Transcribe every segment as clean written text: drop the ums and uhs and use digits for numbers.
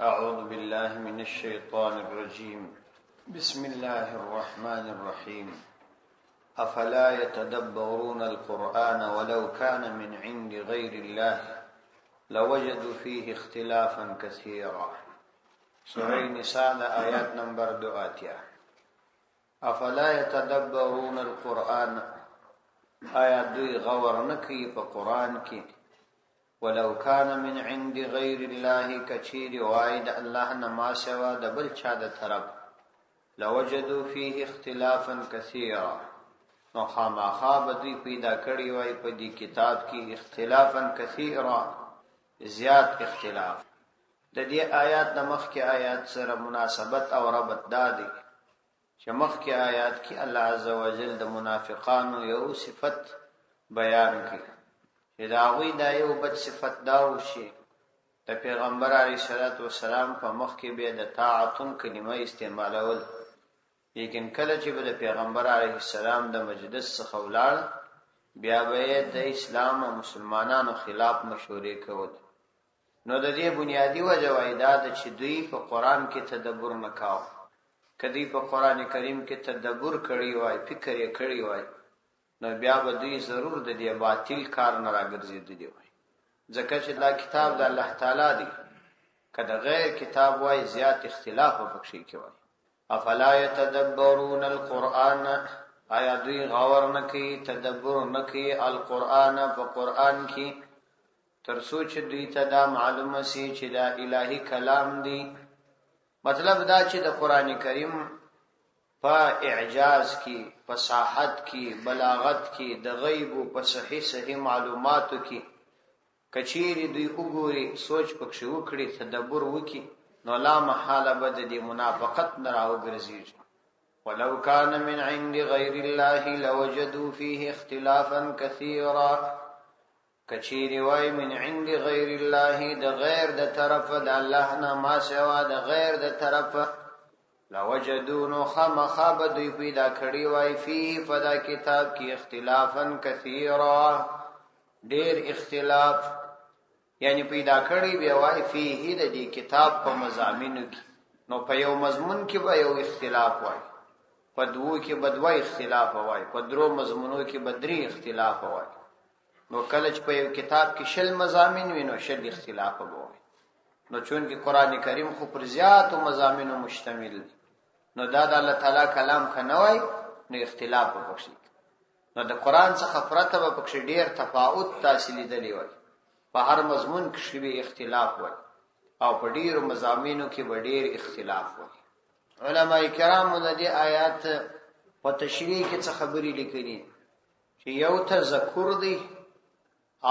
أعوذ بالله من الشيطان الرجيم. بسم الله الرحمن الرحيم. أفلا يتدبرون القرآن ولو كان من عند غير الله لوجدوا فيه اختلافا كثيرا. سورة نساء آيات نمبر 2. أفلا يتدبرون القرآن، آيات دوی غور نکی په قرآن کې. ولو كان من عند غير الله، کچیر واید الله نما سوا د بل چا د طرف، لوجدوا فيه اختلافا كثيرا، نو خامخا به دوی پیدا کړی وای په دې کتاب کې اختلافا كثيرا، زیات اختلاف. د دې آیات د مخکې آیات سره مناسبت او ربط دادی چې مخکې آیات کې الله عزوجل د منافقانو یو صفت بیان کړي چې دا غوی دا یو بد صفت دا وشي. د پیغمبر علیه الصلاۃ والسلام په مخ کې به د طاعتون کلمه استعمالول، لیکن کله چې به د پیغمبر علیه السلام د مجلس څخه ولاړ، بیا به د اسلام او مسلمانانو خلاف مشورې کول. نو د دې بنیادی وجه وای دا چې دوی په قران کې تدبر نه کاوه. کدی په قران کریم کې تدبر کړی وای، فکر یې کړی وای، نو بیا به دوی ضرور د دې باطل کار نه راګرځېدلی وای. ځکه چې دا کتاب د الله تعالی دی، کله غیر کتاب وای زیات اختلاف وکړي کې وای. افلا يتدبرون القرآن، آیا دوی غور نه کوي، تدبر نه کوي القرآن په قرآن کې، تر سوچ دوی ته دا معلومه سي چې دا الهي کلام دی. مطلب دا چې د قران کریم په اعجاز کې، فصاحت کې، بلاغت کې، د غیب او په صحیح معلوماتو کې کچيري دوی وګوري، سوچ پکښې وکړي، تدبر وکړي، نو لا محاله به د دې منافقت نه راوګرځي. ولو كان من عند غير الله لوجدوا فيه اختلافا كثيرا، کچيري وای من عند غير الله، د غیر د طرف د الله نه ما سوا د غیر د طرف، لوجدون خامخاب دوی پیدا کړی وای فيه فدا کتاب کې اختلافا كثيرا، ډیر اختلاف، یعنی پیدا کړی بیا وای فيه د دې کتاب په مضامینو کې. نو په یو مضمون کې به یو اختلاف وای، په دوو کې به دوه اختلاف وای، په درو مضمونو کې به درې اختلاف وای. نو کله چې په یو کتاب کې شل مضامین وي نو شل اختلاف وای. نو چون کې قران کریم خو پر زیاتو مضامینو مشتمل دی، نو دا د الله تعالی کلام کنه وای، نو اختلاف وکړي. نو د قران څخه پرته به پکې ډیر تفاوت تحصیل دی وای، په هر مضمون کې شی اختلاف وای، او په ډیرو مضامینو کې به ډیر اختلاف وای. علما کرام د دې آیات په تشریح کې څه خبرې لیکلي چې یو تذکر دی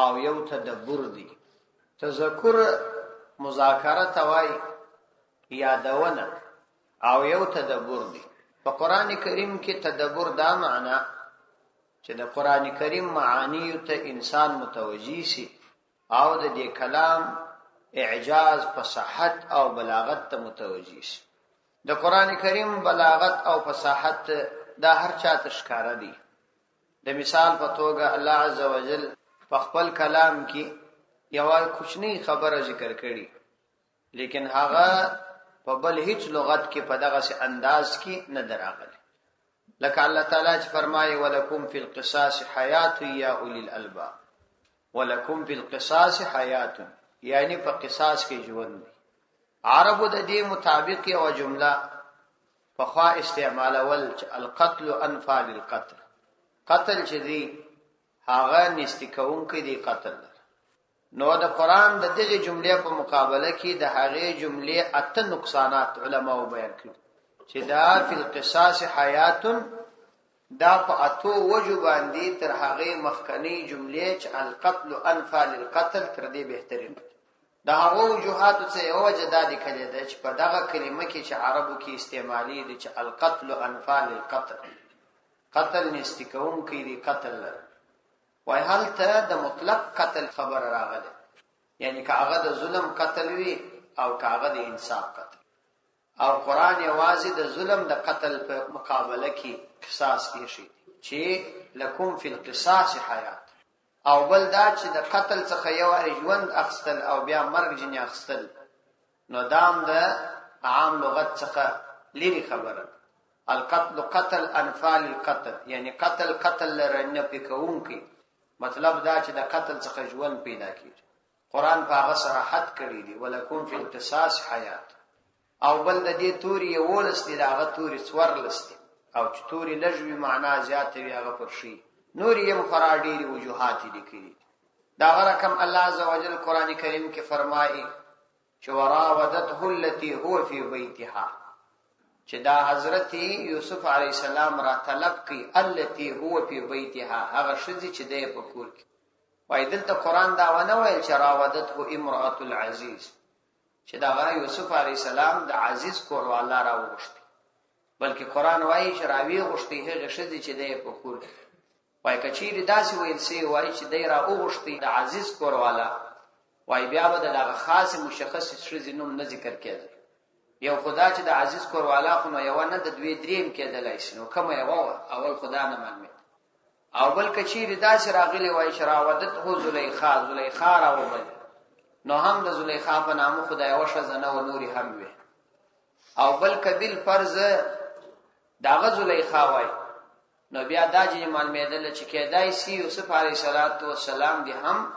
او یو تدبر دی. تذکر مذاکره توای، یادونه، او یو تدبر دی. په قران کریم کې تدبر دا معنا چې د قران کریم معانی ته انسان متوجی شي او د دې کلام اعجاز، فصاحت او بلاغت ته متوجی شي. د قران کریم بلاغت او فصاحت دا هر چا ته ښکارا دي. د مثال په توګه الله عزوجل په خپل کلام کې یو کوچنی خبره ذکر کړي، لیکن هغه په بل هیڅ لغت کې په دغه سي انداز کې نه دراغلي. لکه الله تعالی چې فرمایي ولکم فی القصاص حیات یا اولی الالباب، ولکم فی القصاص حیات، یعنی په قصاص کې ژوند دی. عربو د دې مطابق یو جمله په خوا استعمالول چې القتل انفع للقتل، قتل چې دی هغه نستکون کې دی قتل. نو د قران د دغه جملې په مقابله کې د هغه جملې اته نقصانات علماء بیان کړي چې دا فی القصاص حیات، دا په اتو وجو باندې تر هغه مخکنی جملې چې القتل انفع للقتل تر دې بهترین. دا هغه وجوهات څخه یو وجه دا دی کړي چې په دغه کلمه کې چې عربو کې استعمالي دي چې القتل انفع للقتل، قتل نستکون کې دی قتل. وای هلته د مطلق قتل خبر راغله، یعنی کاغه د ظلم قتل وی او کاغه د انصاف قتل. او قران یوازې د ظلم د قتل په مقابله کې قصاص کیږي چې لکم فی القصاص حیات، او بل دا چې د قتل څخه یو ژوند اخستل او بیا مرګ جنې اخستل، نو دام د عام لغت څخه لري خبره. القتل قتل انفال القتل، یعنی قتل لرنه پکون کی، مطلب دا چې د قتل څخه ژوند پیدا کیږي. قران په هغه صراحت کړی دی ولکم فی القصاص حیات. او بل د دې توري ولست دی، هغه توري څورلست دی، او چې توري لږوي معنا زیات وي هغه پر شي. نور یې مفرادی وجوهات لیکلي. دا رقم الله عز وجل قران کریم کې فرمایي چې وراودته التي هو فی بیتها، چې دا حضرت یوسف علی السلام را طلب کی التي هو فی بیتها، هغه شذ چې دی په کور کې. وای دلته قران دا ونه ویل چې راودته امراه العزیز، چې دا یوسف علی السلام د عزیز کور والا را وغوښتي، بلکې قران وایي چې راوی غوښتي هغه شذ چې دی په کور کې. وای کچېری داسې ویل سی وای چې دی را وغوښتي د عزیز کور والا، وای بیا به دغه خاص مشخص شذ نوم نه ذکر کېږي. یو خدا چې د عزیز کور والا خو نو یو نه د دوی دریم کېدلای شي، نو کوم یو اول خدا نه معلومه. او بل کچېری داسې راغلی وای چې راودته زلیخا را وبل، نو هم د زلیخا په نامو خدای وشه زنه و نوري هم وي. او بل کبل فرض داغه زلیخا وای، نو بیا دا چې معلومېدل چې کېدای شي یوسف علیه السلام دی هم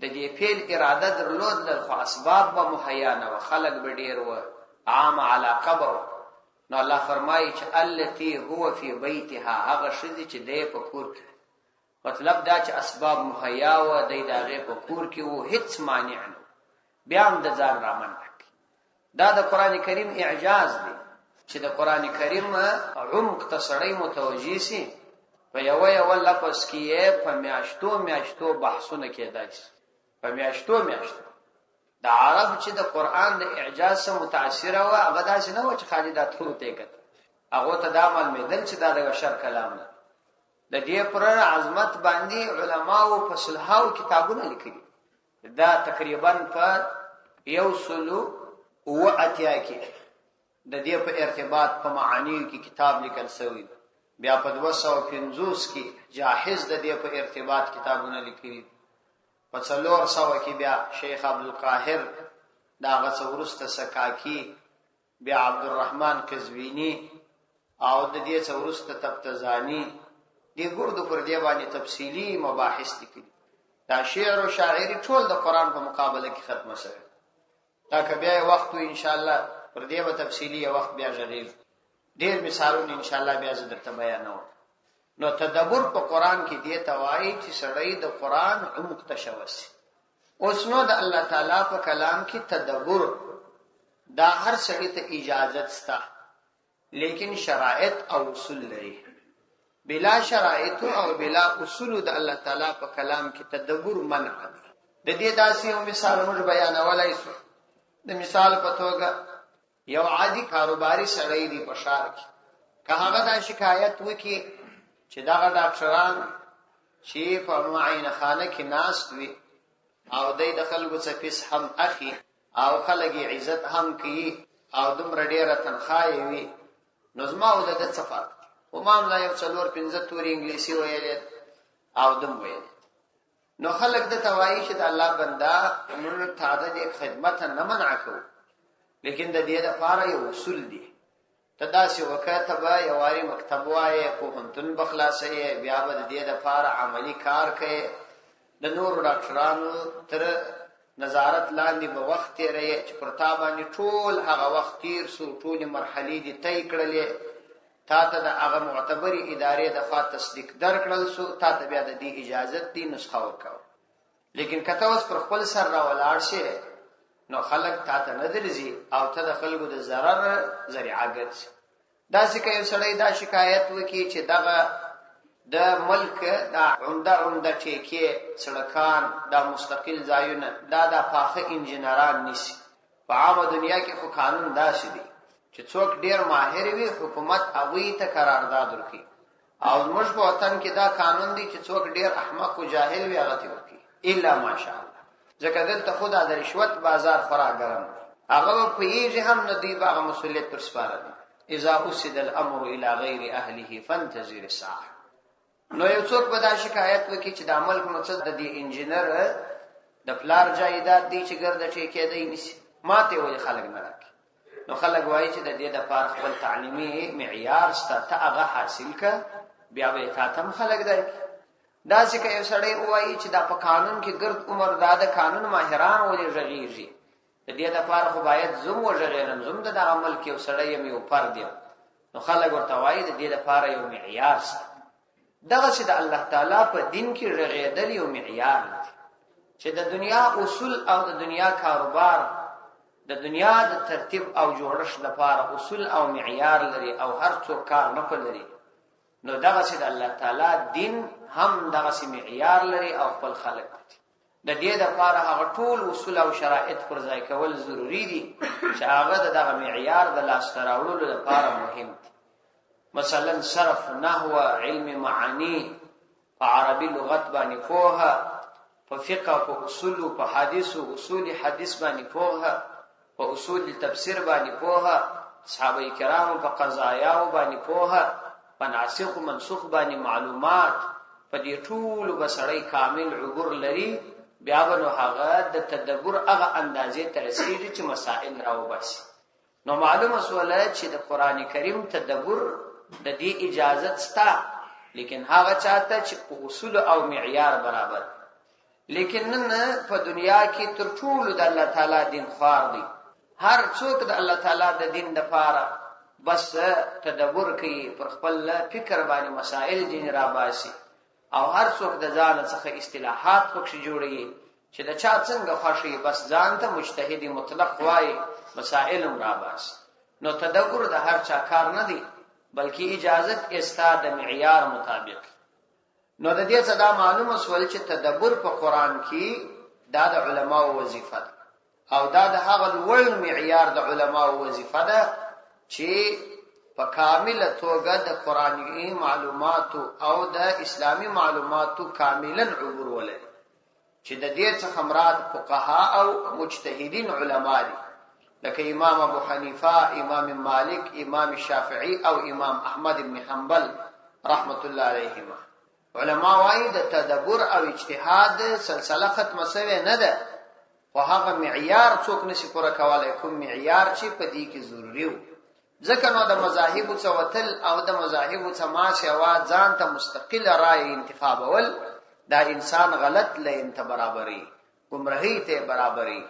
د دې فعل اراده درلود، خو اسباب به مهیا نه و، خلق به ډیر و، عام علاقه به. نو الله فرمایي چې التي هو فی بیتها، هغه شذ چې دی په کور کې. مطلب دا چې اسباب مهیا و، د دغه په کور کې و، هیڅ مانع نه، بیا هم د ځان رامن کړي. دا د قران کریم اعجاز دی چې د قران کریم عمق ته سړی متوجي سي. په یو لفظ کې په میاشتو بحثونه کېدای شي، په میاشتو د عرب چې د قران د اعجاز سره متاثر و، هغه داسې نه و چې خالي دا ټول ته کته، هغه ته دا معلومېدل چې دا د بشر کلام نه. د دې پر عظمت باندې علماو په صلحاو کتابونه لیکلي. دا تقریبا په 180 کې د دې په ارتباط په معانی کې کتاب لیکل شوی. بیا په 250 کې جاهز د دې په ارتباط کتابونه لیکلي. په 400 کې بیا شیخ عبدالقاهر دا غڅورسته سکاکی، بیا عبدالرحمن قزوینی، او د دې څورسته تبتزانی، دې ګردو پر دې باندې تفصیلی مباحث لیکلي. دا شعر او شاعری ټول د قران په مقابله کې ختمه شوی. دا که بیا وخت ان شاء الله پر دې به تفصیلی وخت بیا ژغیل ډیر مثالونه ان شاء الله بیا زه درته بیانوم. نو تدبر په قران کې دی توای چې سړی د قران عمق ته شوسي. اوس نو د الله تعالی په کلام کې تدبر دا هر سړی ته اجازه ستا، لیکن شرایط او اصول لري. بلا شرایط او بلا اصول د الله تعالی په کلام کې تدبر منع ده. د دې داسې یو مثال موږ بیانولای شو. د مثال په توګه یو عادي کاروباري سړی دی په ښار کې، که هغه دا شکایت وکړي چې دغه ډاکټران چې په معاینه خانه کې ناست وي او د خلکو څخه فیس هم اخی او خلک عزت هم کوي او دومره ډیره تنخواه وي، نو زما او د صفات او معاملې یو 4-5 توري انګلیسي ویل او دم ویل. نو خلک د توایي چې د الله بندا موږ ته د خدمت نه منع کوو، لیکن د دې لپاره یو اصول دي. تداسي وکاتبه یواري مکتب وایي په هنتون بخلاصي، بیا به د دې لپاره عملی کار کوي. د نور ډاکټرانو تر نظارت لاندې به وخت تیري چې پرتا باندې ټول هغه وخت تیر سو، ټول مرحلې دي طی کړلې، تا ته د هغه معتبري ادارې د فات تصدیق درکړل سو، تا ته بیا د دې اجازه دي نسخه ورکاو. لیکن کته اوس پر خپل سر را ولاړ شي نو خلق تا ته نه درځي او ته د خلکو د ضرر ذریعہ ګرځي. دا ځکه یو سړی دا شکایت وکړي چې دغه د ملک دا عمده ټیکې سړکان دا مستقل ځایونه دا د پاخه انجنیران نشي. په عامه دنیا کې خو قانون داسې دی چې څوک ډیر ماهر وي حکومت هغه ته قرارداد ورکړي، او موږ په وطن کې دا قانون دی چې څوک ډیر احمق او جاهل وي هغه ته ورکړي الا ماشاءالله. ځکه دلته خدا د رشوت بازار خورا ګرم، هغه په یېږي هم نه دی باغ مسؤلیت پر سپارل. اذا اسد الامر الى غیر اهله فانتظر الساعه. نو یو څوک به دا شکایت وکړي چې د عمل مقصد د دې انجینر د پلار جایداد دی چې ګرځي ټیکې دی نشي، ماته وایي خلک نه راکړي. نو خلک وایي چې د دې دپاره خپل تعلیمي معیار شته، ته هغه حاصل که بیا به تا ته هم خلک درکړي. داسې که یو سړی ووایي چې دا په قانون کې ګرد عمر دا د قانون ماهران ولې غږېږي، د دې دپاره خو باید زوم وغږېږم، زوم د دغه ملک یو سړی یم، یو فرد یم. نو خلک ورته وایي د دې دپاره یو معیار شته. دغسې د الله تعالی په دین کې غږېدل یو معیار دی چې د دنیا اصول او د دنیا کاروبار د دنیا د ترتیب او جوړښت لپاره اصول او معیار لري او هر څوک کار نه لري. نو دغسې د الله تعالی دین هم دغسې معیار لري او خپل خلق دي. د دې دپاره هغه ټول اصول او شرایط پر ځای کول ضروري دي چې هغه د دغه معیار د لاسته راوړلو لپاره مهم دي. مثلا صرف، نحو، علم معانی، په عربي لغت باندې پوهه، په فقه، په اصول، په حدیث او اصول حدیث باندې پوهه، په اصول تفسیر باندې پوهه، صحابه کرام په قضایاو باندې پوهه، په ناسخ او منسوخ باندې معلومات، په دې ټول بسړی کامل عبور لري. بیا به نو هغه د تدبر هغه اندازې ته رسیږي چې مسائل راوباسي. نو معلومه سواله چې د قران کریم تدبر د دې اجازت ستا، لیکن هغه چاته چې په اصول او معیار برابر. لیکن نن په دنیا کې تر ټولو د الله تعالی دین خوار دی. هر څوک د الله تعالی د دین لپاره بس تدبر کوي، پر خپل فکر باندې مسائل دین را باسي، او هر څوک د ځان څخه اصطلاحات پکښ جوړي چې د چا څنګه خوښي، بس ځان ته مجتهد مطلق وایي، مسائل هم را باسي. نو تدبر د هر چا کار نه دی، بلکې اجازت استا د معیار مطابق. نو د دې څخه دا معلومه سول چې تدبر په قران کې دا د علماو وظیفه ده، او دا د هغه لوړ معیار د علماو وظیفه ده چې په کامله توګه د قرآني معلوماتو او د اسلامي معلوماتو کاملا عبور ولري، چې د دې څخه مراد فقها او مجتهدین علما دي، لکه امام ابو حنیفه، امام مالک، امام شافعی او امام احمد بن حنبل رحمت الله علیهما. علما وايي د تدبر او اجتهاد سلسله ختمه شوی نه ده، خو هغه معیار څوک نشي پوره کولای، کوم معیار چې په دې کې ضروري وي. ځکه نو د مذاهب څوتل او د مذاهب څماشه وا ځان ته مستقل رائے انتخابول دا انسان غلط لین ته برابرۍ، گمراهی ته برابرۍ.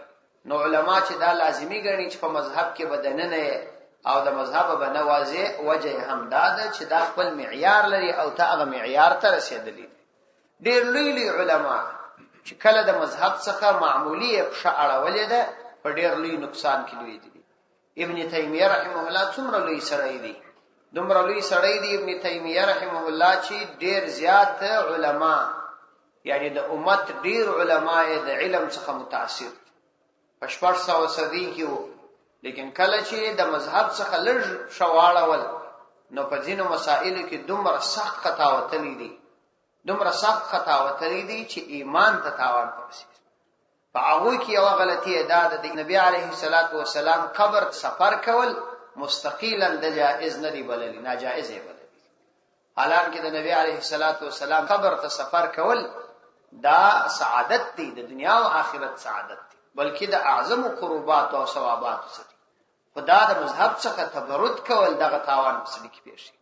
نو علما چې دا لازمی ګڼي چې په مذهب کې بدننه او د مذهب بنوازه وجه هم دا ده چې دا خپل معیار لري او ته هغه معیار ته رسیدلی. ډېر لوی علما چې کله د مذهب څخه معمولی پښه اړولې ده په ډېر لوی نقصان کې لوی دي. ابن تیمیه رحمه الله څومره لوی سړی دی، دومره لوی سړی دی ابن تیمیه رحمه الله چې ډېر زیات علما، یعنی د امت ډېر علما د علم څخه متاثر په 1400 صدی کې وو. لیکن کله چې د مذهب څخه لږ شواړول نو په ځینو مسائلو کې دومره سخت خطاوتلی دي، دومره سخت خطاوتلی دي چې ایمان ته تاوان ورسېږي. په هغه کې یو غلطي ده د نبی عليه الصلاه والسلام قبر سفر کول مستقیلا د جائز نه دی بللی، ناجائز دی بللی. حالانکه د نبی عليه الصلاه والسلام قبر ته سفر کول دا سعادت دی، د دنیا او آخرت سعادت دی، بلکې د اعظم قربات او ثوابات سره. خدا د مذهب څخه تبرد کول دغه تاوان پسې کې پیښي.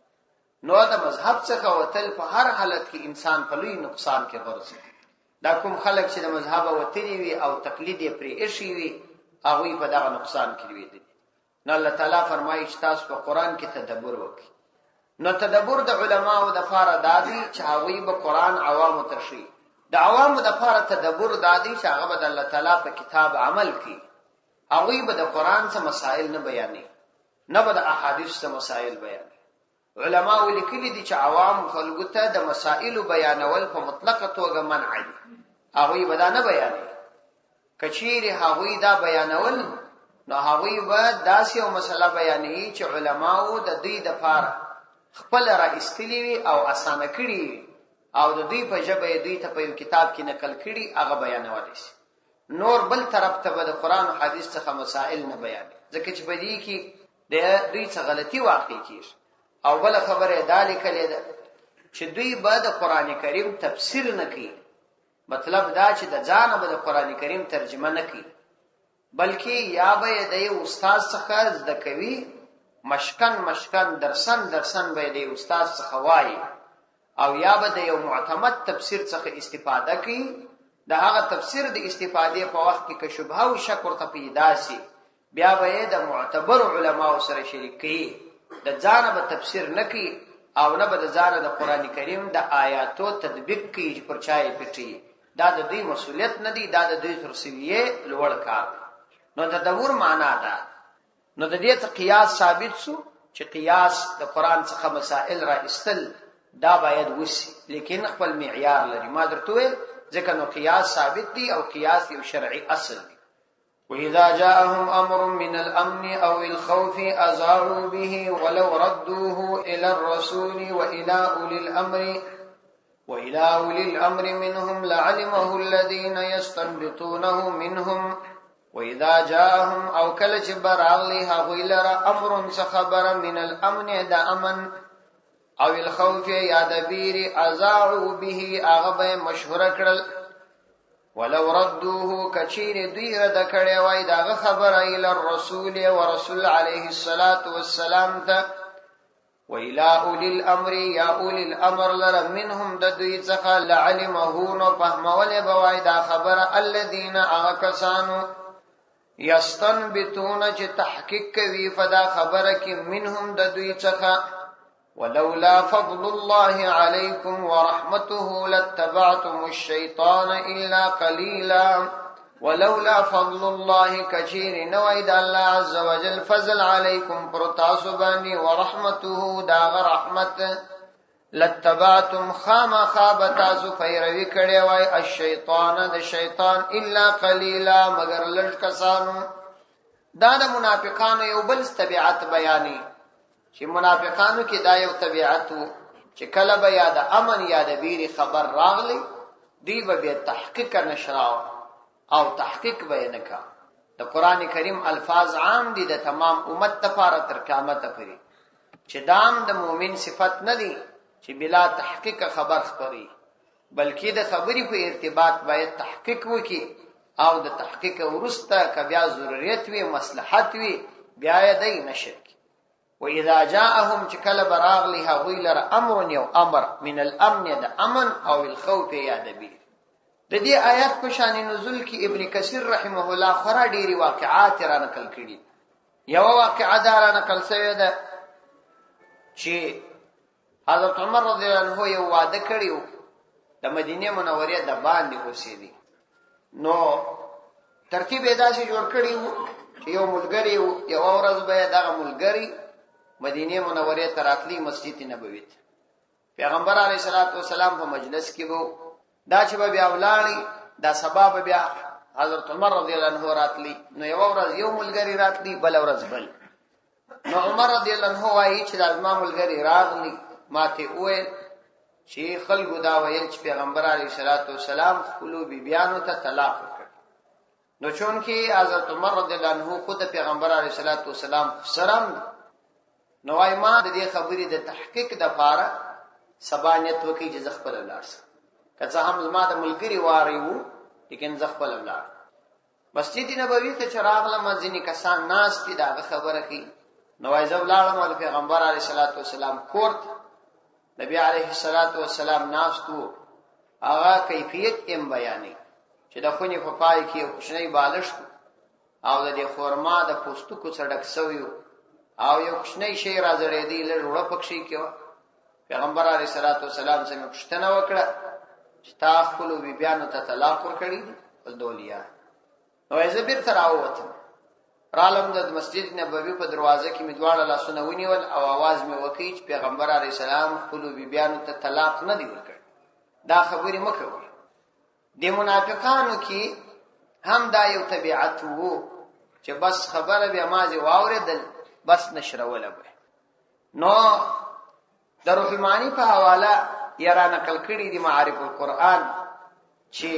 نو د مذهب څخه وتل په هر حالت کې انسان په لوی نقصان کې ورسي. دا کوم خلک چې د مذهب وتلی وي او تقلید یې پرې ایښی وي هغوی په دغه نقصان کې وي. نو الله تعالی فرمایي چې تاسو په قران کې تدبر وکړئ. نو تدبر د علماو د فار دادی چې هغوی به قران عوامو ته شي. د عوامو د فار تدبر دادی چې هغه به د الله تعالی په کتاب عمل کوي. هغوی به د قران څخه مسائل نه بیانې، نه به د احادیث څخه مسائل بیانې. علما ولیکلي دي چې عوام خلکو ته د مسائل بیانول په مطلقه توګه منع دي، هغوی به دا نه بیانې. کچېرې هغوی دا بیانول نو هغوی به داسې یو مسله بیانوي چې علماو د دوی دپاره خپل را ایستلي وي او اسانه کړي وي او د دوی په ژبه یې دوی ته په یو کتاب کې نقل کړي، هغه بیانولی شي. نور بل طرف ته به د قرآن او حدیث څخه مسائل نه بیانوي، ځکه چې په دې کې د دوی څه غلطي واقع کېږي. او بل خبره دا لیکلې ده چې دوی به د قرآن کریم تفسیر نه کوي، مطلب دا چې د ځانه به د قرآن کریم ترجمه نه کوي، بلکې یا به د یو استاد څخه زده کوي، مشکن درسن به د استاد څخه وایي، او یا به د یو معتمد تفسیر څخه استفاده کوي. د هغه تفسیر د استفادې په وخت کې که شبهه او شک ورته پیدا شي، بیا به د معتبر علماو سره شریک کوي. د ځانه به تفسیر نه کوي او نه به د ځانه د قران کریم د آیاتو تطبیق کوي چې پر چا یې پټي. دا د دوی مسؤلیت نه دی، دا د دوی تر سویه لوړ کار. نو تدور معنا ده. نو د دې ته قیاس ثابت شو چې قیاس د قران څخه مسائل را استل دا باید وسی، لیکن خپل معیار لري. ما درته ویل ځکه نو قیاس ثابت دی او قیاس یو شرعي اصل دی. وَإِذَا جَاءَهُمْ أَمْرٌ مِّنَ الْأَمْنِ أَوِ الْخَوْفِ أَذَاعُوا بِهِ وَلَوْ رَدُّوهُ إِلَى الرَّسُولِ وَإِلَى أُولِي الْأَمْرِ مِنْهُمْ لَعَلِمَهُ الَّذِينَ يَسْتَنبِطُونَهُ مِنْهُمْ. وَإِذَا جَاءَهُمْ أَوْ كَلَّ جِبَرَاغْلِهَ غِيلَرَ أَمْرٌ سَخَبَرَ مِنَ الْأَمْنِ دا أمن او الخوف یا دبیر ازاعوا به اغه مشهور کړل. ولو ردوه کچیر دوی رد کړي وای دا خبره ال الرسول ورسول عليه الصلاه والسلام ته وإلى أولي الأمر يا أولي الأمر لر منهم د دوی څخه لعلمه نو فهمول بوای دا خبره الذين اغكسانو يستنبطون چې تحقیق کوي فدا خبره کې منهم د دوی څخه. ولولا فضل الله عليكم ورحمته لاتبعتم الشيطان إلا قليلا. ولولا فضل الله كثير نويد الله عز وجل فضل عليكم پرتاسبانی ورحمته داغ رحمت لاتبعتم خابتاسو فیروی کړي وای الشیطان د شیطان الا قليلا مگر لږ کسانو. دا د منافقانو یو بل طبيعت بیانې چې منافقانو کې دا یو طبيعت چې کله به یا د امن یا د بیر خبر راغلی دی به تحقیق نشراو او تحقیق به نه کا. د قران کریم الفاظ عام دي د تمام امت لپاره تر قیامت پورې چې دام د مؤمن صفت نه دي چې بلا تحقیق خبر خبري، بلکې د خبري په ارتباط باید تحقیق وکي او د تحقیق ورسته کبیا ضرورت وي مصلحت وي بیا یې دای نشک. وَإِذَا جَاءَهُمْ چکل براغلی هغوی لر امر یو امر من الامن د امن او الخوف یا د بیر. د دې آیات په شان نزول کې ابن کثیر رحمه الله خورا ډیری واقعات را نقل کړي. یو واقعه دا را نقل شوی ده چې حضرت عمر رضی الله عنه یو وعده کړیو د مدینه منوره د باندې اوسېدي. نو ترتیب یې داسې جوړ کړیو چې یو ملګری یو ورځ به دغه ملګری مدینه منوره ته راتلی مسجد نبوي ته. پیغمبر علیه الصلاۃ والسلام په مجلس کې وو. دا چې بیا ولاړی دا سبب بیا حضرت عمر رضی الله عنه راتلی. نو یو ورځ یو ملګری راتلی بل ورځ بل. نو عمر رضی الله عنه وايي چې دا ما ملګری راغلی ماته وې چې خلکو دا ویل چې پیغمبر علیه الصلاۃ والسلام خپل بیبیانو ته طلاق ورکړ. نو چون کې حضرت عمر رضی الله عنه خود پیغمبر علیه الصلاۃ والسلام سره نو وايي ما د دې خبرې د تحقیق د لپاره سبانیت وکي چې زخپل ولارس کله هم زما د ملګری واری وو لیکن زخپل ولار مسجد نبوي ته چراغ لمنځني کسان ناس دي دا خبره کوي. نو وايي زو لاړم د پیغمبر علیه الصلاۃ والسلام کوړ نبی علیه الصلاۃ والسلام ناس تو هغه کیفیت ام بیانې چې د خونی په پای کې یو کوچنی بالښت او د دې خورما د پوستکو سره ډک شوی او یو کوچنی شی راځړې دی لږ وړه پکشي کې پیغمبر علیه الصلاۃ والسلام څخه پوښتنه وکړه چې تا خپل بیبیانو ته طلاق ورکړی ول دولیا. نو یې زبیر تر اوته رالم د مسجد نبوي په دروازه کې مدواړه لاسونه ونیول او आवाज مې وکړ چې پیغمبر علیه السلام خپل بیبیانو ته طلاق نه دی ورکړ. دا خبرې مکوئ. د منافقانو کې هم دا یو طبيعت وو چې بس خبره به مازه واوریدل بس نشروله به. نو د روح المانی په حواله یاره نقل کړي دي معارف القرآن چې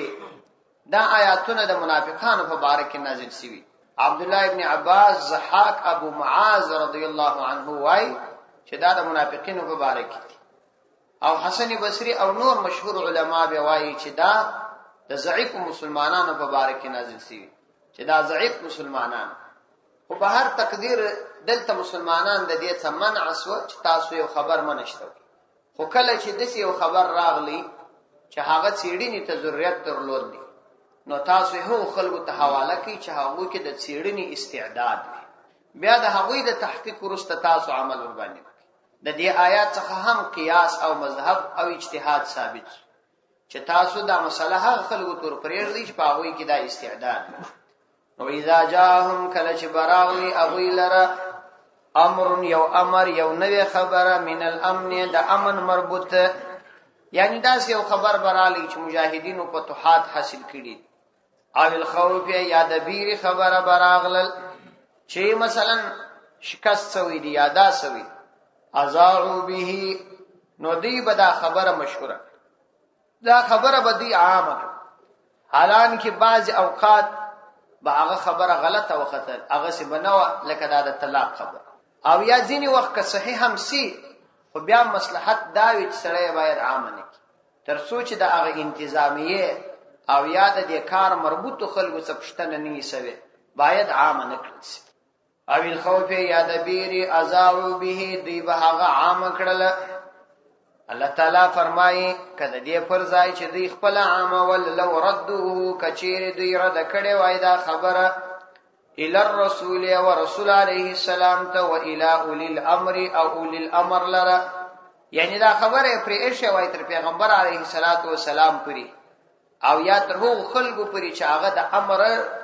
دا آیاتونه د منافقانو په باره کې نازل شوي. عبد الله ابن عباس زحاک ابو معاذ رضی الله عنه وای چې دا د منافقینو په باره کې او حسن بصری او نور مشهور علما به وایي چې دا د ضعیف مسلمانانو په باره کې نازل شوي چې دا ضعیف مسلمانان خو به هر تقدیر دلته مسلمانان د دې څخه منع سو چې تاسو یو خبر منشته خو کله چې دسی یو خبر راغلی چې هغه څېړنې ته ضرورت درلود دي نو تاسو هغه خلکو ته حواله کړئ چې هغه کې د څېړنې استعداد وي بیا د هغوی د تحقیق وروسته تاسو عمل ور باندې وکړئ د دې آیات څخه هم قیاس او مذهب او اجتهاد ثابت چې تاسو دا مسله هغه خلکو تر پرېږدئ چې په هغوی کې دا استعداد نو اذا جاءهم کله چې براغلی هغوی لره امر یو امر یو نوې خبره من الامن د امن مربوطه یعنی داس یو خبر برالی چې مجاهدینو فتوحات حاصل کړي او الخوف یا د بیر خبره براغلل چې مثلا شکست سوی دی یادا سوی ازاعو به نو دی بدا خبره مشهوره دا خبره بدی عامه حالان کې بعض اوقات با هغه خبره غلطه وختل هغه سی بنو لکه دا د طلاق خبره او یا ځینی وخت که صحیح هم سی خو بیا مصلحت دا وي چې سړی باید عامه نه تر سوچ د هغه انتظامیه او یا د دې کار مربوط خلکو څخه پښتنه نه سوي باید عامه نه کړي او الخوف یا د بیر ازاو به دی به هغه عامه کړل الله تعالی فرمایي کله دې پر ځای چې دی خپل عامه ول لو ردوه کچیر دی رد کړي وای دا خبره الى الرسول ورسول عليه السلام ته والى اولي الامر او اولي الامر لره یعنی دا خبره پر ایشه وای تر پیغمبر علیه الصلاۃ والسلام پوری او یا تر هغه خلکو پوری چې هغه د امر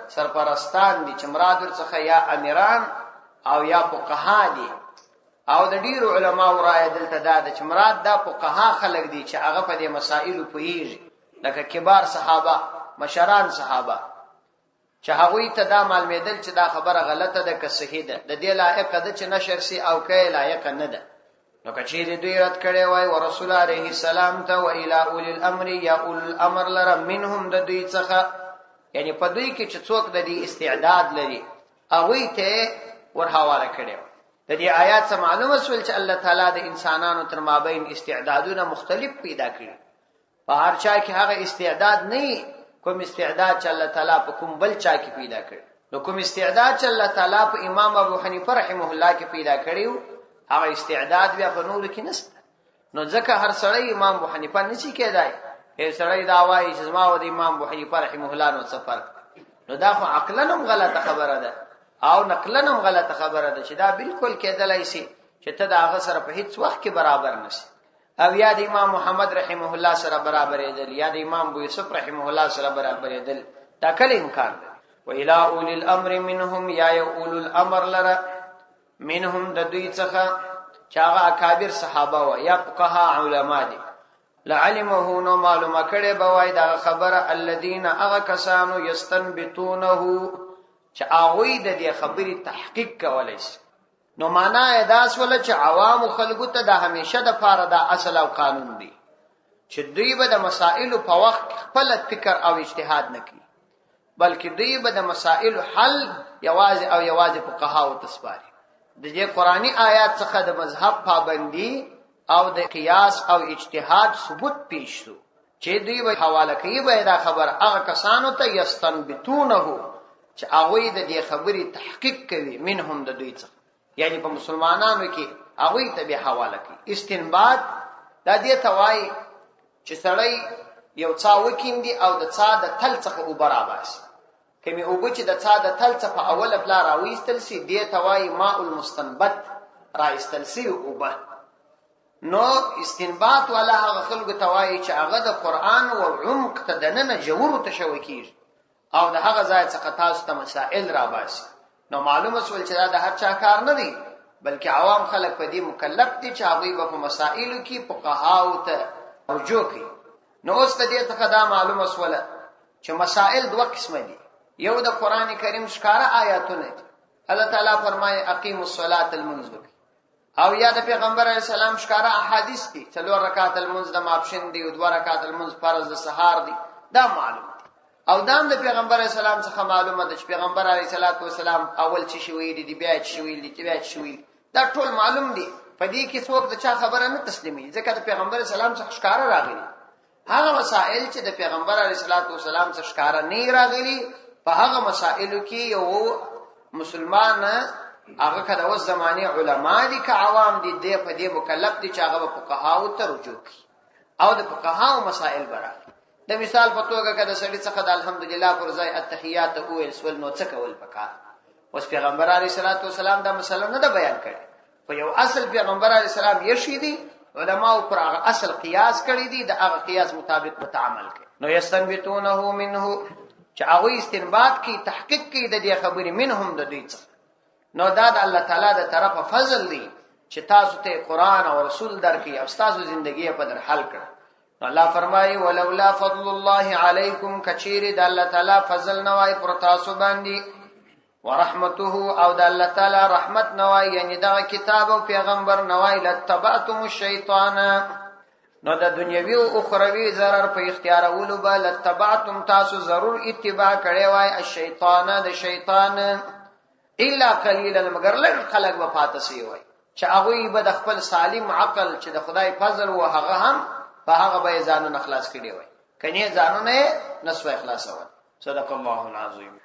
سرپرستان دي چې مراد ورڅخه یا امیران او یا فقها دي او د ډیرو علماو رائے دلته دا چې مراد دا فقها خلک دي چې هغه په دې مسائلو پوهیږي لکه کبار صحابه مشران صحابه چې هغه ته دا معلومیدل چې دا خبره غلطه ده که صحیح ده د دې لایق ده چې نشر سي او کې لایق نه ده نو کچې دوی رد کړي وای او رسول عليه السلام ته و الى اول الامر یا اول الامر لره منهم د دوی څخه یعنی په دوی کې چې څوک د دې استعداد لري هغه ته ور حواله کړي د دې آیات څخه معلومه شول چې الله تعالی د انسانانو تر مابین استعدادونه مختلف پیدا کړي په هر چا کې هغه استعداد نه کوم استعداد چې الله تعالی په کوم بل چا کې پیدا کړي نو کوم استعداد چې الله تعالی په امام ابو حنیفه رحمه الله کې پیدا کړیو هغه استعداد بیا په نور کې نشته نو ځکه هر سړی امام ابو حنیفه نشي کېدای هر سړی دا وایي چې زما او د امام ابو حنیفه رحمه الله نو سفر نو دا خو عقلنم غلطه خبره ده او نقلنم غلطه خبره ده چې دا بالکل کېدلای شي چې ته دا هغه سره په هیڅ وخت کې برابر نشي او یا د امام محمد رحمه الله سره برابر یدل یا د امام ابو یوسف رحمه الله سره برابر یدل دا کله امکان ده و الى اول الامر منهم یا اول الامر لره منهم د دوی څخه چې هغه اکابر صحابه و یا فقها علما دي لعلمه نو معلومه کړي به وای دا خبره الذين اغه کسانو یستنبطونه چې هغه د دې خبرې تحقیق کولای شي نو معنا ادا سول چې عوام خلکو ته د همیشه د پاره د اصل او قانون دي چې دوی به د مسائل په وخت خپل فکر او اجتهاد نه کوي بلکې دوی به د مسائل حل یوازې او یوازې فقها او تسباري د دې قرآنی آیات څخه د مذهب پابندي او د قیاس او اجتهاد ثبوت پیښ شو چې دوی به حواله کوي به دا خبر هغه کسانو ته یستنبطونه چې هغه د دې خبرې تحقیق کوي منهم د دوی څخه یعنی په مسلمانانو کې هغه ته به حواله کوي استنباط د دې توای چې سړی یو څا وکیندي او د څا د تل څخه وبراباس کمی اوبه چې د څا د تل څخه اوله بلا راويستل سي دې توای ماء المستنبت راويستل سي اوبه نو استنباط ولا هغه خلق توای چې هغه د قران او عمق ته دننه جوړو تشوکیږي او د هغه ځای څخه تاسو ته مسائل را باسي نو معلومه سول چې دا د هر چا کار نه دی بلکې عوام خلک په دې مکلف دي چې هغه په مسائلو کې فقها او ته رجوع کوي نو اوس ته دې څخه دا معلومه سول چې مسائل دوه قسمه دي یو د قران کریم ښکارا آیاتونه دي الله تعالی فرمایي اقیموا الصلاة المنذ او یا د پیغمبر علی السلام ښکارا احادیث دي 4 رکعات المنذ د ماپښین دي او 2 رکعات المنذ فرض د سحر دي دا معلوم دي او دام د پیغمبر علی السلام څخه معلومه ده چې پیغمبر علی السلام اول چی شوی دي بیا چی شوی دي بیا چی شوی دا ټول معلوم دي په دې کې څوک د چا خبره نه تسلیمي ځکه د پیغمبر اسلام څخه ښکارا راغلي هغه مسائل چې د پیغمبر علی السلام څخه ښکارا نه راغلي په هغه مسائلو کې یو مسلمان هغه کله و زمانه علما دي که عوام دي د په دې مکلف دي چې هغه فقهاو ته رجوع کوي او د فقهاو مسائل برابر. د مثال په توګه کده سړي څخه د الحمدلله پر ځای التحیات او السول نو څه کول پکار. اوس پیغمبر علیه الصلاۃ والسلام دا مسله نه بیان کړي. په یو اصل پیغمبر علیه السلام یې شي دي علماء پر هغه اصل قیاس کړی دي د هغه قیاس مطابق متعامل کوي. نو یستنبتونه منه چې هغه استنباط کوي تحقیق کوي د دې خبرې منهم د دوی څخه. نو دا د الله تعالی د طرفه فضل دی چې تاسو ته قران او رسول درکې او تاسو ژوندۍ په در حل کړ. الله فرمایي ولولا فضل الله علیکم کچیر د الله تعالی فضل نوای پر تاسو باندې ورحمته او د الله تعالی رحمت نوای یعنی دا کتاب او پیغمبر نوای لتبعتم الشیطان نو د دنیوي او اخروی zarar په اختیارولو به لتبعتم تاسو ضرور اتباع کړي وای الشیطان د شیطان الا قليلا مگر لږ خلق به پاتې سی وای چې هغه به د خپل سالم عقل چې د خدای فضل او هغه هم په هغه به ځانونه خلاص کړي وای کني ځانونه نسو اخلاص وای. صدق الله العظیم.